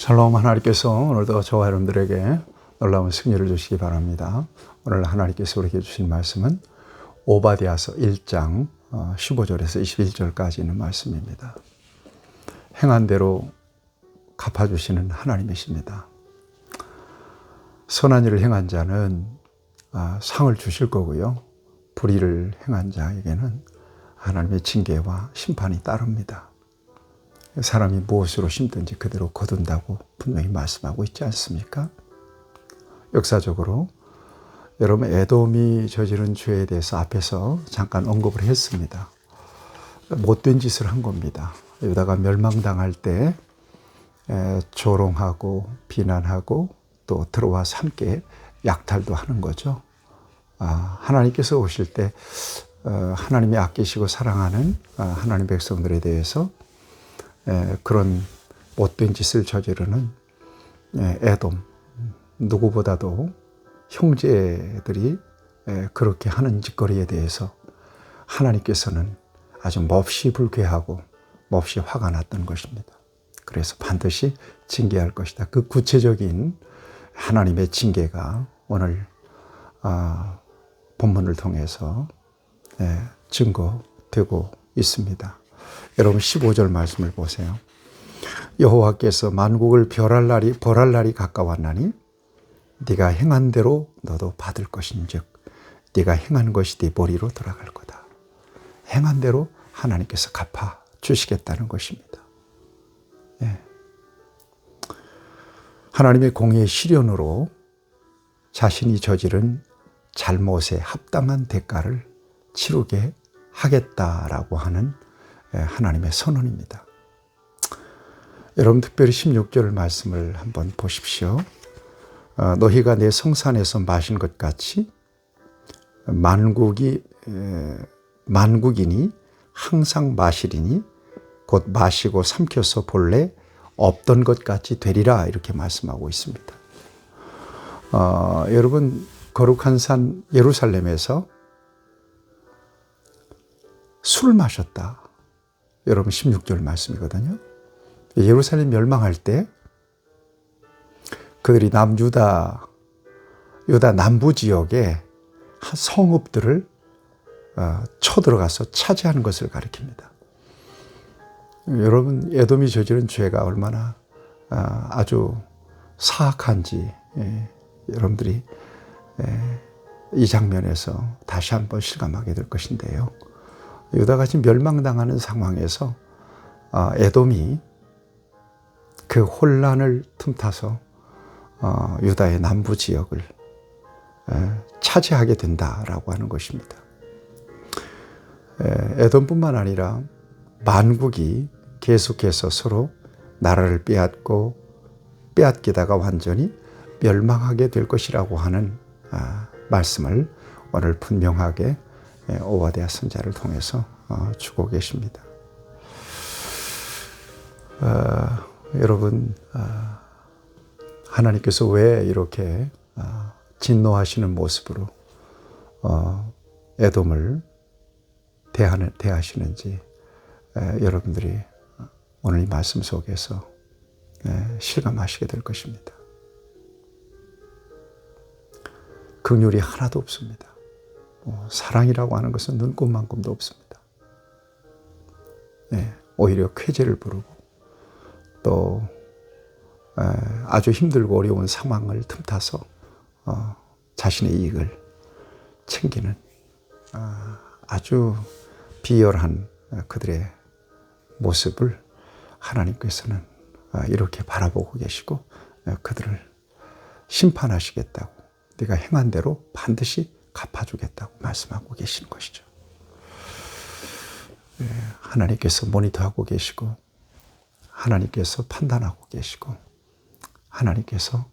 샬롬. 하나님께서 오늘도 저와 여러분들에게 놀라운 승리를 주시기 바랍니다. 오늘 하나님께서 우리에게 주신 말씀은 오바댜서 1장 15절에서 21절까지 있는 말씀입니다. 행한 대로 갚아주시는 하나님이십니다. 선한 일을 행한 자는 상을 주실 거고요. 불의를 행한 자에게는 하나님의 징계와 심판이 따릅니다. 사람이 무엇으로 심든지 그대로 거둔다고 분명히 말씀하고 있지 않습니까? 역사적으로 여러분 에돔이 저지른 죄에 대해서 앞에서 잠깐 언급을 했습니다. 못된 짓을 한 겁니다. 유다가 멸망당할 때 조롱하고 비난하고 또 들어와서 함께 약탈도 하는 거죠. 하나님께서 오실 때 하나님이 아끼시고 사랑하는 하나님 백성들에 대해서 그런 못된 짓을 저지르는 에돔, 누구보다도 형제들이 그렇게 하는 짓거리에 대해서 하나님께서는 아주 몹시 불쾌하고 몹시 화가 났던 것입니다. 그래서 반드시 징계할 것이다. 그 구체적인 하나님의 징계가 오늘 본문을 통해서 증거되고 있습니다. 여러분 15절 말씀을 보세요. 여호와께서 만국을 벌할 날이 가까웠나니 네가 행한 대로 너도 받을 것인즉 네가 행한 것이 네 머리로 돌아갈 거다. 행한 대로 하나님께서 갚아 주시겠다는 것입니다. 하나님의 공의의 시련으로 자신이 저지른 잘못에 합당한 대가를 치르게 하겠다라고 하는 하나님의 선언입니다. 여러분 특별히 16절 말씀을 한번 보십시오. 너희가 내 성산에서 마신 것 같이 만국인이 항상 마시리니 곧 마시고 삼켜서 본래 없던 것 같이 되리라 이렇게 말씀하고 있습니다. 여러분 거룩한 산 예루살렘에서 술을 마셨다. 여러분 16절 말씀이거든요. 예루살렘 멸망할 때 그들이 유다 남부 지역의 성읍들을 쳐들어가서 차지하는 것을 가리킵니다. 여러분 에돔이 저지른 죄가 얼마나 아주 사악한지 여러분들이 이 장면에서 다시 한번 실감하게 될 것인데요. 유다가 지금 멸망당하는 상황에서 에돔이 그 혼란을 틈타서 유다의 남부 지역을 차지하게 된다라고 하는 것입니다. 에돔뿐만 아니라 만국이 계속해서 서로 나라를 빼앗기다가 완전히 멸망하게 될 것이라고 하는 말씀을 오늘 분명하게 오바댜 선지자를 통해서 주고 계십니다. 여러분 하나님께서 왜 이렇게 진노하시는 모습으로 에돔을 대하시는지 여러분들이 오늘 이 말씀 속에서 실감하시게 될 것입니다. 긍휼이 하나도 없습니다. 사랑이라고 하는 것은 눈꼽만큼도 없습니다. 오히려 쾌재를 부르고 또 아주 힘들고 어려운 상황을 틈타서 자신의 이익을 챙기는 아주 비열한 그들의 모습을 하나님께서는 이렇게 바라보고 계시고 그들을 심판하시겠다고 네가 행한 대로 반드시 갚아주겠다고 말씀하고 계시는 것이죠. 하나님께서 모니터하고 계시고 하나님께서 판단하고 계시고 하나님께서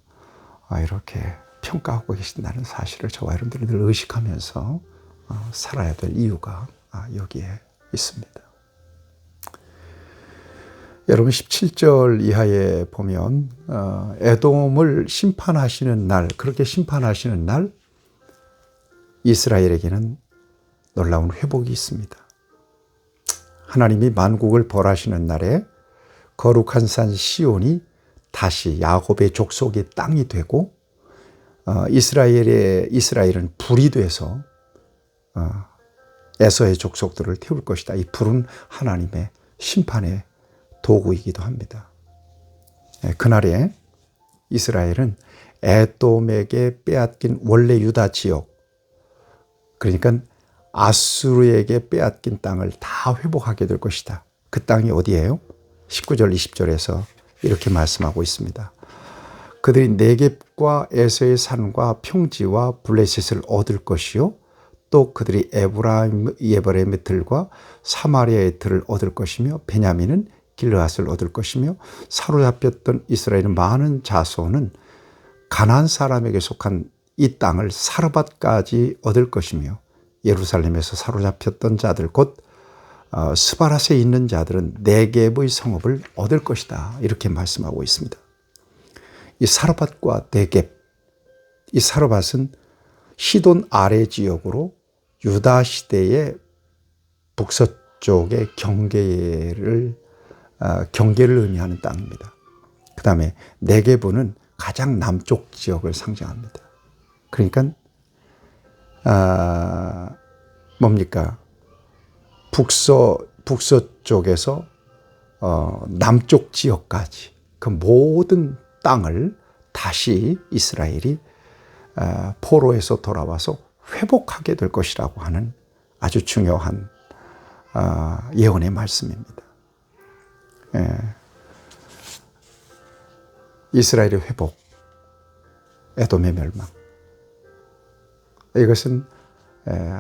이렇게 평가하고 계신다는 사실을 저와 여러분들이 늘 의식하면서 살아야 될 이유가 여기에 있습니다. 여러분 17절 이하에 보면 에돔을 심판하시는 날, 그렇게 심판하시는 날 이스라엘에게는 놀라운 회복이 있습니다. 하나님이 만국을 벌하시는 날에 거룩한 산 시온이 다시 야곱의 족속이 땅이 되고 이스라엘은 불이 돼서 에서의 족속들을 태울 것이다. 이 불은 하나님의 심판의 도구이기도 합니다. 그날에 이스라엘은 에돔에게 빼앗긴 원래 유다 지역, 그러니까 아수르에게 빼앗긴 땅을 다 회복하게 될 것이다. 그 땅이 어디예요? 19절 20절에서 이렇게 말씀하고 있습니다. 그들이 네겝과 에서의 산과 평지와 블레셋을 얻을 것이요 또 그들이 예브라임의 들과 사마리아의 들을 얻을 것이며 베냐민은 길르앗을 얻을 것이며 사로잡혔던 이스라엘의 많은 자손은 가나안 사람에게 속한 이 땅을 사르밧까지 얻을 것이며 예루살렘에서 사로잡혔던 자들 곧 스바랏에 있는 자들은 네겝의 성읍을 얻을 것이다. 이렇게 말씀하고 있습니다. 이 사르밧과 네겝, 이 사르밧은 시돈 아래 지역으로 유다 시대의 북서쪽의 경계를 의미하는 땅입니다. 그 다음에 네겝은 가장 남쪽 지역을 상징합니다. 그러니까 뭡니까? 북서쪽에서 남쪽 지역까지 그 모든 땅을 다시 이스라엘이 포로에서 돌아와서 회복하게 될 것이라고 하는 아주 중요한 예언의 말씀입니다. 이스라엘의 회복, 에돔의 멸망, 이것은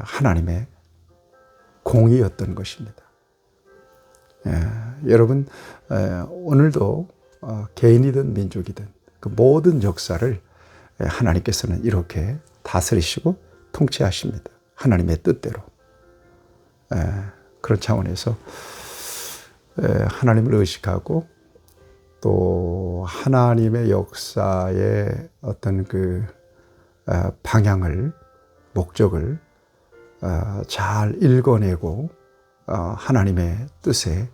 하나님의 공의였던 것입니다. 여러분, 오늘도 개인이든 민족이든 그 모든 역사를 하나님께서는 이렇게 다스리시고 통치하십니다. 하나님의 뜻대로. 그런 차원에서 하나님을 의식하고 또 하나님의 역사의 어떤 그 방향을, 목적을 잘 읽어내고 하나님의 뜻에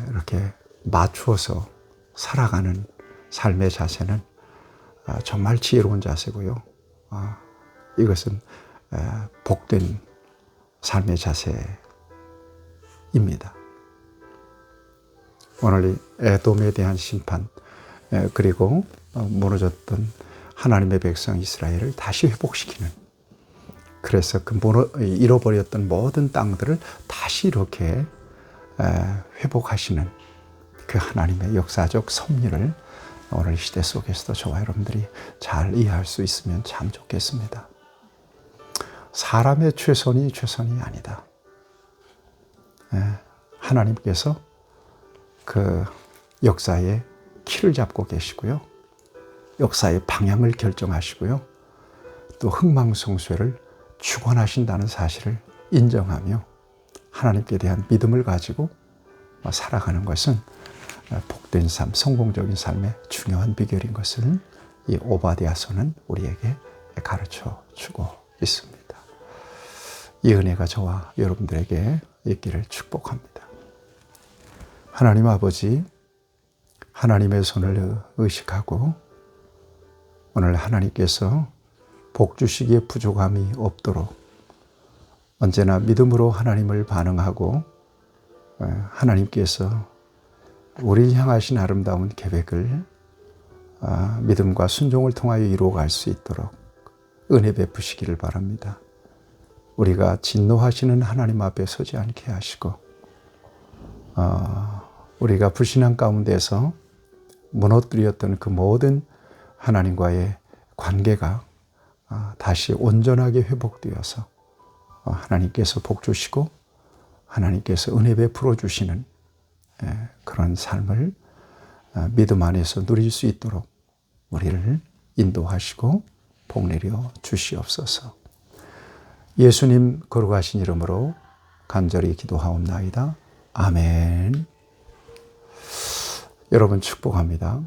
이렇게 맞추어서 살아가는 삶의 자세는 정말 지혜로운 자세고요. 이것은 복된 삶의 자세입니다. 오늘 이 에돔에 대한 심판, 그리고 무너졌던 하나님의 백성 이스라엘을 다시 회복시키는, 그래서 그 잃어버렸던 모든 땅들을 다시 이렇게 회복하시는 그 하나님의 역사적 섭리를 오늘 시대 속에서도 저와 여러분들이 잘 이해할 수 있으면 참 좋겠습니다. 사람의 최선이 아니다. 하나님께서 그 역사의 키를 잡고 계시고요. 역사의 방향을 결정하시고요. 또 흥망성쇠를 주관하신다는 사실을 인정하며 하나님께 대한 믿음을 가지고 살아가는 것은 복된 삶, 성공적인 삶의 중요한 비결인 것을 이 오바댜서는 우리에게 가르쳐 주고 있습니다. 이 은혜가 저와 여러분들에게 있기를 축복합니다. 하나님 아버지, 하나님의 손을 의식하고 오늘 하나님께서 복 주시기에 부족함이 없도록 언제나 믿음으로 하나님을 반응하고 하나님께서 우리를 향하신 아름다운 계획을 믿음과 순종을 통하여 이루어갈 수 있도록 은혜 베푸시기를 바랍니다. 우리가 진노하시는 하나님 앞에 서지 않게 하시고 우리가 불신앙 가운데서 무너뜨렸던 그 모든 하나님과의 관계가 다시 온전하게 회복되어서 하나님께서 복 주시고 하나님께서 은혜 베풀어 주시는 그런 삶을 믿음 안에서 누릴 수 있도록 우리를 인도하시고 복내려 주시옵소서. 예수님 거룩하신 이름으로 간절히 기도하옵나이다. 아멘. 여러분 축복합니다.